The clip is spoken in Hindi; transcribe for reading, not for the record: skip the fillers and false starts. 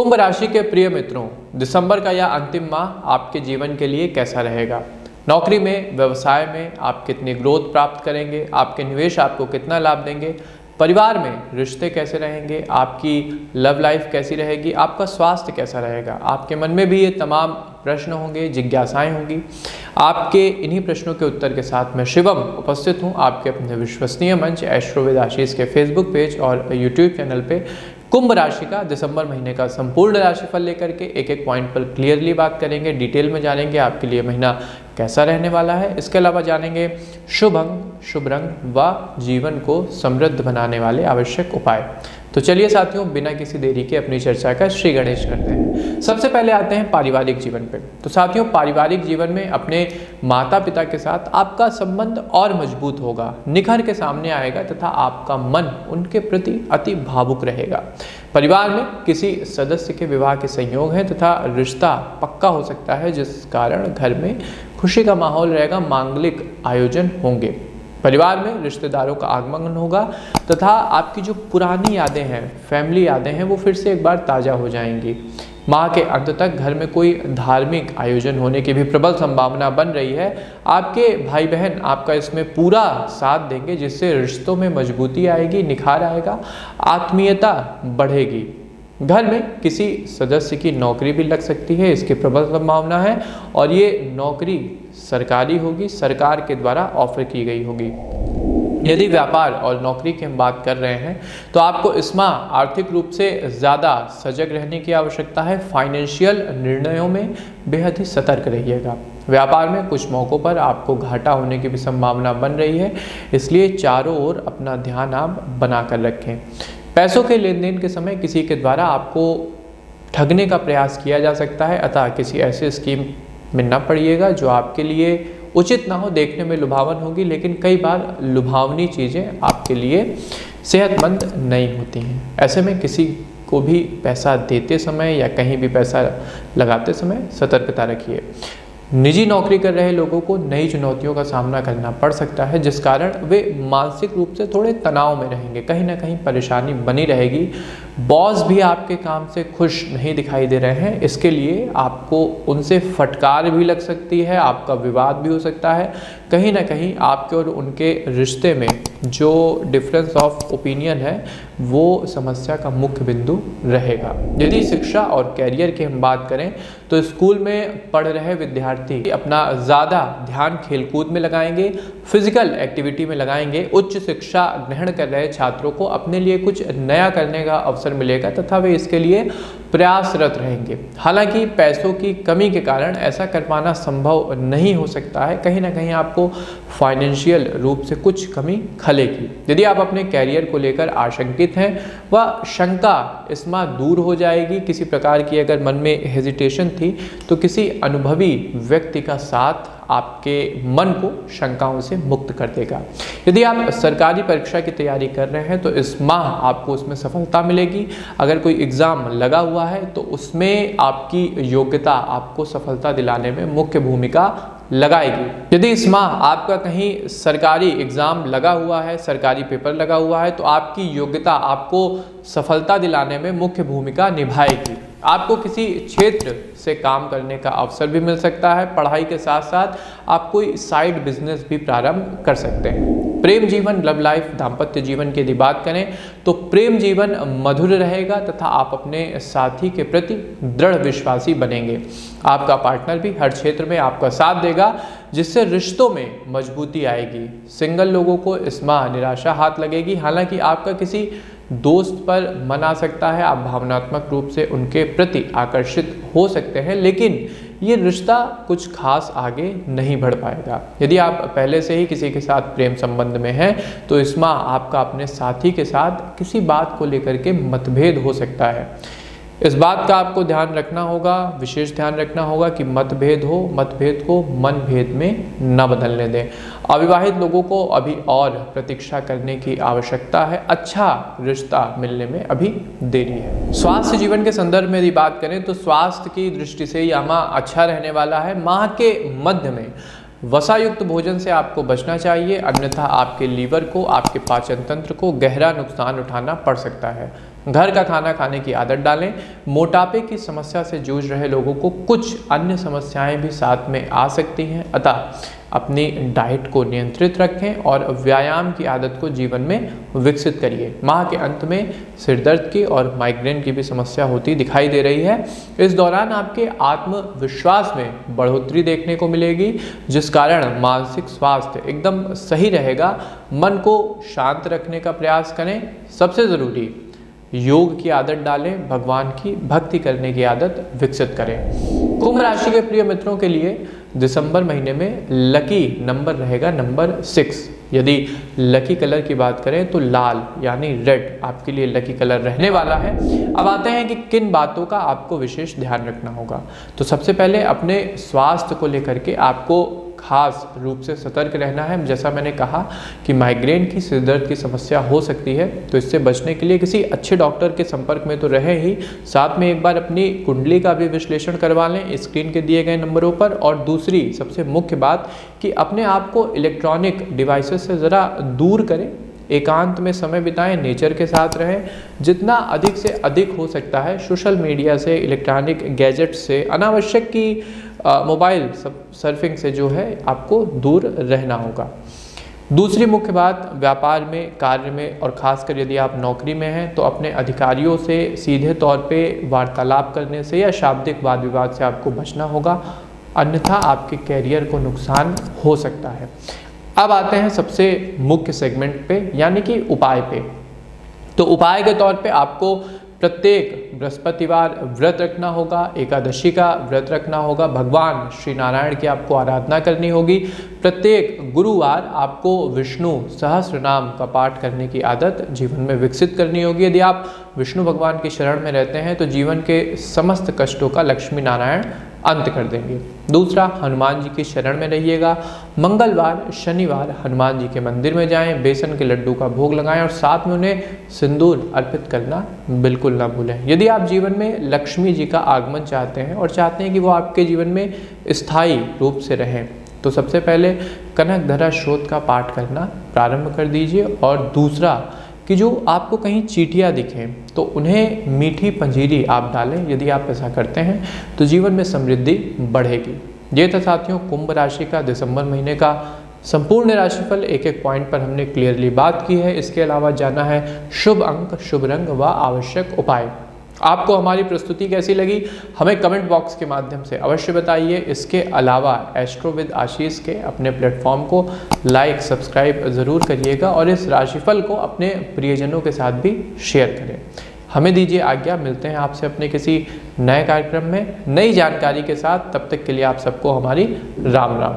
कुंभ राशि के प्रिय मित्रों, दिसंबर का यह अंतिम माह आपके जीवन के लिए कैसा रहेगा। नौकरी में, व्यवसाय में आप कितनी ग्रोथ प्राप्त करेंगे, आपके निवेश आपको कितना लाभ देंगे, परिवार में रिश्ते कैसे रहेंगे, आपकी लव लाइफ कैसी रहेगी, आपका स्वास्थ्य कैसा रहेगा। आपके मन में भी ये तमाम प्रश्न होंगे, जिज्ञासाएं होंगी। आपके इन्हीं प्रश्नों के उत्तर के साथ मैं शिवम उपस्थित हूँ आपके अपने विश्वसनीय मंच एस्ट्रो विद आशीष के फेसबुक पेज और यूट्यूब चैनल पे कुंभ राशि का दिसंबर महीने का संपूर्ण राशिफल लेकर के एक एक पॉइंट पर क्लियरली बात करेंगे, डिटेल में जानेंगे आपके लिए महीना कैसा रहने वाला है। इसके अलावा जानेंगे शुभ अंक, शुभ रंग व जीवन को समृद्ध बनाने वाले आवश्यक उपाय। तो चलिए साथियों, बिना किसी देरी के अपनी चर्चा का श्री गणेश करते हैं। सबसे पहले आते हैं पारिवारिक जीवन पे। तो साथियों, पारिवारिक जीवन में अपने माता पिता के साथ आपका संबंध और मजबूत होगा, निखर के सामने आएगा तथा आपका मन उनके प्रति अति भावुक रहेगा। परिवार में किसी सदस्य के विवाह के संयोग है तथा रिश्ता पक्का हो सकता है, जिस कारण घर में खुशी का माहौल रहेगा, मांगलिक आयोजन होंगे। परिवार में रिश्तेदारों का आगमन होगा तथा आपकी जो पुरानी यादें हैं, फैमिली यादें हैं, वो फिर से एक बार ताज़ा हो जाएंगी। माह के अंत तक घर में कोई धार्मिक आयोजन होने की भी प्रबल संभावना बन रही है। आपके भाई बहन आपका इसमें पूरा साथ देंगे, जिससे रिश्तों में मजबूती आएगी, निखार आएगा, आत्मीयता बढ़ेगी। घर में किसी सदस्य की नौकरी भी लग सकती है, इसकी प्रबल संभावना है और ये नौकरी सरकारी होगी, सरकार के द्वारा ऑफर की गई होगी। यदि व्यापार और नौकरी की हम बात कर रहे हैं तो आपको इस माह आर्थिक रूप से ज़्यादा सजग रहने की आवश्यकता है। फाइनेंशियल निर्णयों में बेहद ही सतर्क रहिएगा। व्यापार में कुछ मौक़ों पर आपको घाटा होने की भी संभावना बन रही है, इसलिए चारों ओर अपना ध्यान आप बना कर रखें। पैसों के लेन देन के समय किसी के द्वारा आपको ठगने का प्रयास किया जा सकता है, अतः किसी ऐसे स्कीम में न पड़िएगा जो आपके लिए उचित ना हो। देखने में लुभावन होगी, लेकिन कई बार लुभावनी चीज़ें आपके लिए सेहतमंद नहीं होती हैं। ऐसे में किसी को भी पैसा देते समय या कहीं भी पैसा लगाते समय सतर्कता रखिए। निजी नौकरी कर रहे लोगों को नई चुनौतियों का सामना करना पड़ सकता है, जिस कारण वे मानसिक रूप से थोड़े तनाव में रहेंगे, कहीं ना कहीं परेशानी बनी रहेगी। बॉस भी आपके काम से खुश नहीं दिखाई दे रहे हैं, इसके लिए आपको उनसे फटकार भी लग सकती है, आपका विवाद भी हो सकता है। कहीं ना कहीं आपके और उनके रिश्ते में जो डिफरेंस ऑफ ओपिनियन है वो समस्या का मुख्य बिंदु रहेगा। यदि शिक्षा और कैरियर की हम बात करें तो स्कूल में पढ़ रहे विद्यार्थी अपना ज़्यादा ध्यान खेलकूद में लगाएंगे, फिजिकल एक्टिविटी में लगाएंगे। उच्च शिक्षा ग्रहण कर रहे छात्रों को अपने लिए कुछ नया करने का अवसर मिलेगा तथा वे इसके लिए प्रयासरत रहेंगे। हालांकि पैसों की कमी के कारण ऐसा कर पाना संभव नहीं हो सकता है, कहीं ना कहीं आपको फाइनेंशियल रूप से कुछ कमी खलेगी। यदि आप अपने कैरियर को लेकर आशंकित हैं, वह शंका इस माह दूर हो जाएगी। किसी प्रकार की अगर मन में हेजिटेशन थी तो किसी अनुभवी व्यक्ति का साथ आपके मन को शंकाओं से मुक्त कर देगा। यदि आप सरकारी परीक्षा की तैयारी कर रहे हैं तो इस माह आपको उसमें सफलता मिलेगी। अगर कोई एग्ज़ाम लगा हुआ है तो उसमें आपकी योग्यता आपको सफलता दिलाने में मुख्य भूमिका लगाएगी। यदि इस माह आपका कहीं सरकारी एग्ज़ाम लगा हुआ है, सरकारी पेपर लगा हुआ है, तो आपकी योग्यता आपको सफलता दिलाने में मुख्य भूमिका निभाएगी। आपको किसी क्षेत्र से काम करने का अवसर भी मिल सकता है। पढ़ाई के साथ साथ आप कोई साइड बिजनेस भी प्रारंभ कर सकते हैं। प्रेम जीवन, लव लाइफ, दाम्पत्य जीवन की यदि बात करें तो प्रेम जीवन मधुर रहेगा तथा आप अपने साथी के प्रति दृढ़ विश्वासी बनेंगे। आपका पार्टनर भी हर क्षेत्र में आपका साथ देगा, जिससे रिश्तों में मजबूती आएगी। सिंगल लोगों को इस माह निराशा हाथ लगेगी। हालांकि आपका किसी दोस्त पर मन आ सकता है, आप भावनात्मक रूप से उनके प्रति आकर्षित हो सकते हैं, लेकिन ये रिश्ता कुछ खास आगे नहीं बढ़ पाएगा। यदि आप पहले से ही किसी के साथ प्रेम संबंध में हैं तो इस माह आपका अपने साथी के साथ किसी बात को लेकर के मतभेद हो सकता है। इस बात का आपको ध्यान रखना होगा, विशेष ध्यान रखना होगा कि मतभेद को मनभेद में न बदलने दें। अविवाहित लोगों को अभी और प्रतीक्षा करने की आवश्यकता है, अच्छा रिश्ता मिलने में अभी देरी है। स्वास्थ्य जीवन के संदर्भ में यदि बात करें तो स्वास्थ्य की दृष्टि से यह माह अच्छा रहने वाला है। माह के मध्य में वसायुक्त भोजन से आपको बचना चाहिए, अन्यथा आपके लीवर को, आपके पाचन तंत्र को गहरा नुकसान उठाना पड़ सकता है। घर का खाना खाने की आदत डालें। मोटापे की समस्या से जूझ रहे लोगों को कुछ अन्य समस्याएं भी साथ में आ सकती हैं, अतः अपनी डाइट को नियंत्रित रखें और व्यायाम की आदत को जीवन में विकसित करिए। माह के अंत में सिर दर्द की और माइग्रेन की भी समस्या होती दिखाई दे रही है। इस दौरान आपके आत्मविश्वास में बढ़ोतरी देखने को मिलेगी, जिस कारण मानसिक स्वास्थ्य एकदम सही रहेगा। मन को शांत रखने का प्रयास करें। सबसे ज़रूरी, योग की आदत डालें, भगवान की भक्ति करने की आदत विकसित करें। कुंभ राशि के प्रिय मित्रों के लिए दिसंबर महीने में लकी नंबर रहेगा नंबर 6। यदि लकी कलर की बात करें तो लाल यानी रेड आपके लिए लकी कलर रहने वाला है। अब आते हैं कि किन बातों का आपको विशेष ध्यान रखना होगा। तो सबसे पहले अपने स्वास्थ्य को लेकर के आपको खास रूप से सतर्क रहना है। जैसा मैंने कहा कि माइग्रेन की, सिर दर्द की समस्या हो सकती है, तो इससे बचने के लिए किसी अच्छे डॉक्टर के संपर्क में तो रहे ही, साथ में एक बार अपनी कुंडली का भी विश्लेषण करवा लें स्क्रीन के दिए गए नंबरों पर। और दूसरी सबसे मुख्य बात कि अपने आप को इलेक्ट्रॉनिक डिवाइसेस से ज़रा दूर करें, एकांत में समय बिताएं, नेचर के साथ रहें। जितना अधिक से अधिक हो सकता है सोशल मीडिया से, इलेक्ट्रॉनिक गैजेट्स से, अनावश्यक की मोबाइल सर्फिंग से जो है आपको दूर रहना होगा। दूसरी मुख्य बात, व्यापार में, कार्य में और खासकर यदि आप नौकरी में हैं तो अपने अधिकारियों से सीधे तौर पे वार्तालाप करने से या शाब्दिक वाद विवाद से आपको बचना होगा, अन्यथा आपके कैरियर को नुकसान हो सकता है। अब आते हैं सबसे मुख्य सेगमेंट पे, यानी कि उपाय पे। तो उपाय के तौर पे आपको प्रत्येक बृहस्पतिवार व्रत रखना होगा, एकादशी का व्रत रखना होगा, भगवान श्री नारायण की आपको आराधना करनी होगी। प्रत्येक गुरुवार आपको विष्णु सहस्त्र नाम का पाठ करने की आदत जीवन में विकसित करनी होगी। यदि आप विष्णु भगवान की शरण में रहते हैं तो जीवन के समस्त कष्टों का लक्ष्मी नारायण अंत कर देंगे। दूसरा, हनुमान जी की शरण में रहिएगा। मंगलवार, शनिवार हनुमान जी के मंदिर में जाएं, बेसन के लड्डू का भोग लगाएं और साथ में उन्हें सिंदूर अर्पित करना बिल्कुल ना भूलें। यदि आप जीवन में लक्ष्मी जी का आगमन चाहते हैं और चाहते हैं कि वो आपके जीवन में स्थायी रूप से रहें, तो सबसे पहले कनकधरा स्रोत का पाठ करना प्रारंभ कर दीजिए। और दूसरा कि जो आपको कहीं चींटियाँ दिखें तो उन्हें मीठी पंजीरी आप डालें। यदि आप ऐसा करते हैं तो जीवन में समृद्धि बढ़ेगी। ये था साथियों कुंभ राशि का दिसंबर महीने का संपूर्ण राशिफल। एक एक पॉइंट पर हमने क्लियरली बात की है। इसके अलावा जाना है शुभ अंक, शुभ रंग व आवश्यक उपाय। आपको हमारी प्रस्तुति कैसी लगी हमें कमेंट बॉक्स के माध्यम से अवश्य बताइए। इसके अलावा एस्ट्रो विद आशीष के अपने प्लेटफॉर्म को लाइक, सब्सक्राइब ज़रूर करिएगा और इस राशिफल को अपने प्रियजनों के साथ भी शेयर करें। हमें दीजिए आज्ञा, मिलते हैं आपसे अपने किसी नए कार्यक्रम में नई जानकारी के साथ। तब तक के लिए आप सबको हमारी राम राम।